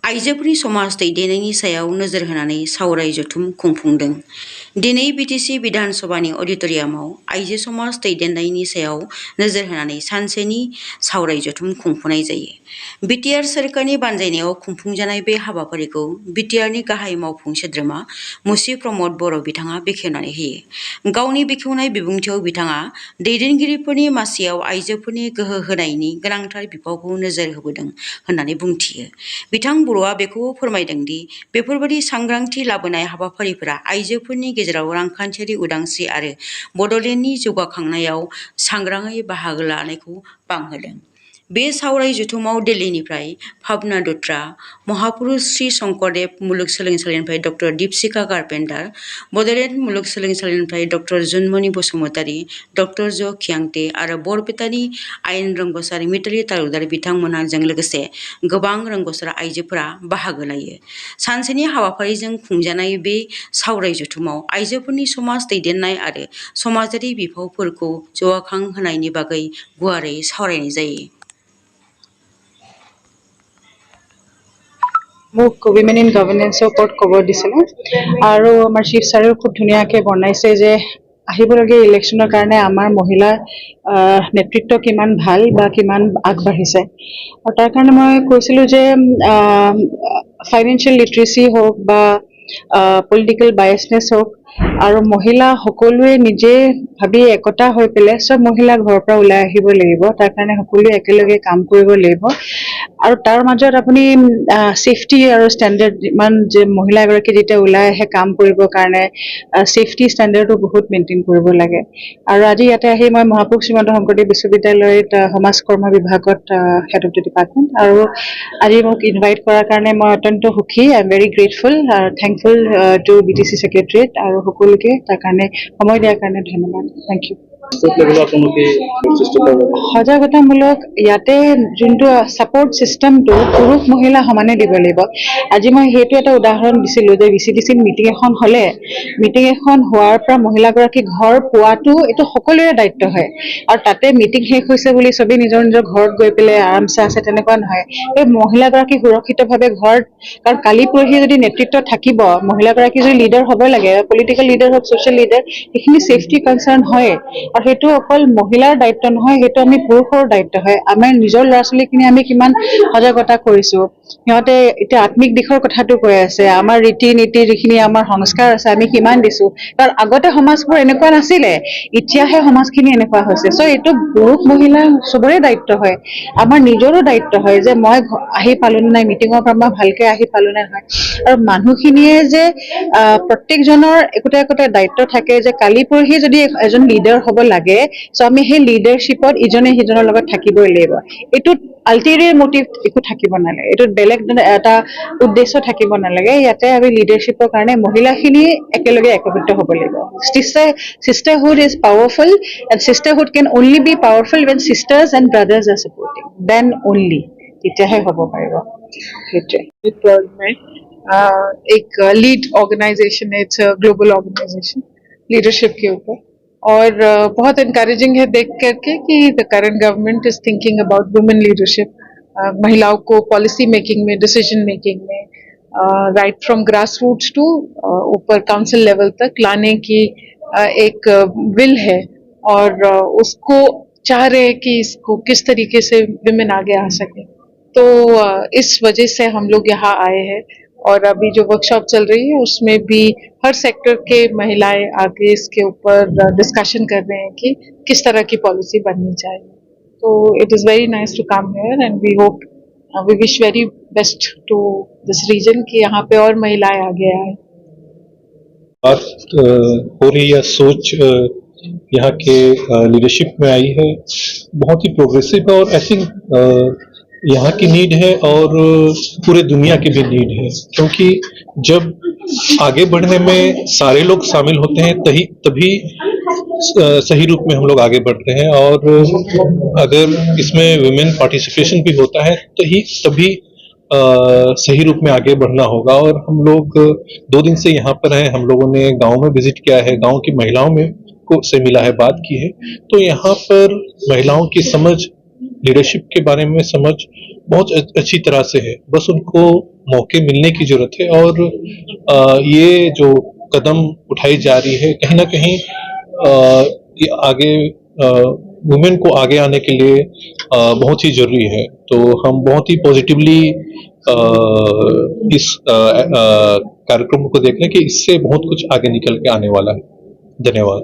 आइजोफोरनि समाज दैदेननायनि सायाव नोजोर होनानै सावराय जथुम खुंफुंदों। दिनै बिटिसि बिधान सभानि अडिटरियामाव आइजो समाज दैदेननायनि सायाव नोजोर होनानै सानसेनि सावराय जथुम खुंफुंनाय जायो। बिटिआर सोरखारनि बानजायनायाव खुंफुंजानाय बे हाबाफारिखौ बिटिआरनि गाहाय मावफुं सोद्रोमा मुसि प्रमद बर' बिथाङा बेखेवनानै होयो। गावनि बेखेवनाय बिबुंथियाव बिथाङा दैदेनगिरिफोरनि मासियाव आइजोफोरनि गोहो होनायनि गोनांथार बिफावखौ नोजोर होबोदों होननानै बुंथियो। बिथां बर'आ बेखौबो फोरमायदों दि बेफोरबादि सांग्रांथि लाबोनाय हाबाफारिफोरा आइजोफोरनि गेजेराव रांखान्थियारि उदांस्रि आरो बड'लेण्डनि जौगाखांनायाव सांग्राङै बाहागो लानायखौ बांहोदों। बे सावराय जथुमाव दिल्लीनिफ्राय भाबना दत्रा, महापुरुष श्री शंकरदेव मुलुगसोलोंसालिनिफ्राय डक्टर दीपशिखा कारपेन्टार, बड'लेण्ड मुलुगसोलोंसालिनिफ्राय डक्टर जुनमणि बसुमतारी, डक्टर ज' खियांटे आरो बरपेटानि आयेन रोंग'सार मिताली तालुकदार बिथांमोनजों लोगोसे गोबां रोंग'सार आइजोफोरा बाहागो लायो। सानसेनि हाबाफारिजों खुंजानाय बे सावराय जथुमाव आइजोफोरनि समाज दैदेननाय आरो समाजारि बिफावफोरखौ जौगाखांहोनायनि बागै गुवारै सावरायनाय जायो। মোক উইমেন ইন গভৰ্নেন্সৰ ওপৰত ক'ব দিছিলে আৰু আমাৰ চিফ ছাৰেও খুব ধুনীয়াকৈ বনাইছে যে আহিবলগীয়া ইলেকশ্যনৰ কাৰণে আমাৰ মহিলাৰ নেতৃত্ব কিমান ভাল বা কিমান আগবাঢ়িছে। আৰু তাৰ কাৰণে মই কৈছিলোঁ যে ফাইনেন্সিয়েল লিটাৰেচি হওক বা পলিটিকেল বায়াছনেছ হওক আৰু মহিলা সকলোৱে নিজে ভাবি একতা হৈ পেলাই চব মহিলা ঘৰৰ পৰা ওলাই আহিব লাগিব। তাৰ কাৰণে সকলোৱে একেলগে কাম কৰিব লাগিব আৰু তাৰ মাজত আপুনি ছেফটি আৰু ষ্টেণ্ডাৰ্ড ইমান যে মহিলা এগৰাকী যেতিয়া ওলাই আহে কাম কৰিবৰ কাৰণে ছেফটি ষ্টেণ্ডাৰ্ডো বহুত মেইনটেইন কৰিব লাগে। আৰু আজি ইয়াতে আহি মই মহাপুৰুষ শ্ৰীমন্ত শংকৰদেৱ বিশ্ববিদ্যালয়ত সমাজ কৰ্ম বিভাগত হেড অফ দ্য ডিপাৰ্টমেণ্ট আৰু আজি মোক ইনভাইট কৰাৰ কাৰণে মই অত্যন্ত সুখী। I am very grateful thankful to BTC secretariat আৰু সকলোকে তাৰ কাৰণে সময় দিয়াৰ কাৰণে ধন্যবাদ। Thank you. সজাগতামূলক ইয়াতে যোনটো ছাপৰ্ট ছিষ্টেমটো পুৰুষ মহিলা সমানে দিব লাগিব। আজি মই সেইটো এটা উদাহৰণ দিছিলোঁ যে VCDCত মিটিং এখন হ'লে মিটিং এখন হোৱাৰ পৰা মহিলাগৰাকী ঘৰ পোৱাটো এইটো সকলোৰে দায়িত্ব হয় আৰু তাতে মিটিং শেষ হৈছে বুলি চবেই নিজৰ নিজৰ ঘৰত গৈ পেলাই আৰামছে আছে তেনেকুৱা নহয়। এই মহিলাগৰাকী সুৰক্ষিতভাৱে ঘৰত, কাৰণ কালি পৰহি যদি নেতৃত্ব থাকিব মহিলাগৰাকী যদি লিডাৰ হ'ব লাগে পলিটিকেল লিডাৰ হওক ছ'চিয়েল লিডাৰ সেইখিনি ছেফটি কনচাৰ্ণ হয় আৰু সেইটো অকল মহিলাৰ দায়িত্ব নহয়, সেইটো আমি পুৰুষৰ দায়িত্ব হয়। আমাৰ নিজৰ ল'ৰা ছোৱালীখিনি আমি কিমান সজাগতা কৰিছোঁ। সিহঁতে এতিয়া আত্মিক দিশৰ কথাটো কৈ আছে, আমাৰ ৰীতি নীতি যিখিনি আমাৰ সংস্কাৰ আছে আমি কিমান দিছোঁ, কাৰণ আগতে সমাজবোৰ এনেকুৱা নাছিলে, এতিয়াহে সমাজখিনি এনেকুৱা হৈছে। চ' এইটো পুৰুষ মহিলা চবৰে দায়িত্ব হয়। আমাৰ নিজৰো দায়িত্ব হয় যে মই আহি পালোঁ নে নাই মিটিঙৰ পৰা মই ভালকৈ আহি পালোঁ নে নহয়। আৰু মানুহখিনিয়ে যে প্ৰত্যেকজনৰ একোটা একোটা দায়িত্ব থাকে যে কালি পৰহি যদি এজন লিডাৰ হ'ব লাগে চ' আমি সেই লিডাৰশ্বিপত ইজনে সিজনৰ লগত থাকিবই লাগিব। এইটোত আল্টেৰিয়েৰ মটিভ একো থাকিব নালাগে, এইটোত বেলেগ এটা উদ্দেশ্য থাকিব নালাগে। ইয়াতে আমি লিডাৰশ্বিপৰ কাৰণে মহিলাখিনি একেলগে একত্ৰিত হ'ব লাগিব। Sisterhood is powerful and sisterhood can only be powerful when sisters and brothers are supporting. Then only তেতিয়াহে হ'ব পাৰিব। সেইটোৱে एक लीड ऑर्गेनाइजेशन है, इट्स ग्लोबल ऑर्गेनाइजेशन लीडरशिप के ऊपर और बहुत इनकरेजिंग है देख करके कि the current government is thinking about women leadership, महिलाओं को पॉलिसी मेकिंग में, डिसीजन मेकिंग में right from grass roots to ऊपर काउंसिल लेवल तक लाने की एक विल है और उसको चाह रहे हैं कि इसको किस तरीके से विमेन आगे आ सके। तो इस वजह से हम लोग यहाँ आए हैं और अभी जो वर्कशॉप चल रही है उसमें भी हर सेक्टर के महिलाएं आगे इसके ऊपर डिस्कशन कर रहे हैं कि किस तरह की पॉलिसी बननी चाहिए। तो it is very nice to come here and we hope we wish very best to this region कि यहाँ पे और महिलाएं आगे आए। बात हो रही है सोच यहाँ के लीडरशिप में आई है, बहुत ही प्रोग्रेसिव है और आई थिंक यहाँ की नीड है और पूरे दुनिया की भी नीड है, क्योंकि जब आगे बढ़ने में सारे लोग शामिल होते हैं तभी सही रूप में हम लोग आगे बढ़ते हैं और अगर इसमें वुमेन पार्टिसिपेशन भी होता है तभी सही रूप में आगे बढ़ना होगा। और हम लोग 2 दिन से यहाँ पर हैं, हम लोगों ने गांव में विजिट किया है, गांव की महिलाओं में से मिला है, बात की है। तो यहाँ पर महिलाओं की समझ लीडरशिप के बारे में समझ बहुत अच्छी तरह से है, बस उनको मौके मिलने की जरूरत है। और ये जो कदम उठाई जा रही है कहीं ना कहीं ये आगे वुमेन को आगे आने के लिए बहुत ही जरूरी है। तो हम बहुत ही पॉजिटिवली इस कार्यक्रम को देख रहे हैं कि इससे बहुत कुछ आगे निकल के आने वाला है। धन्यवाद।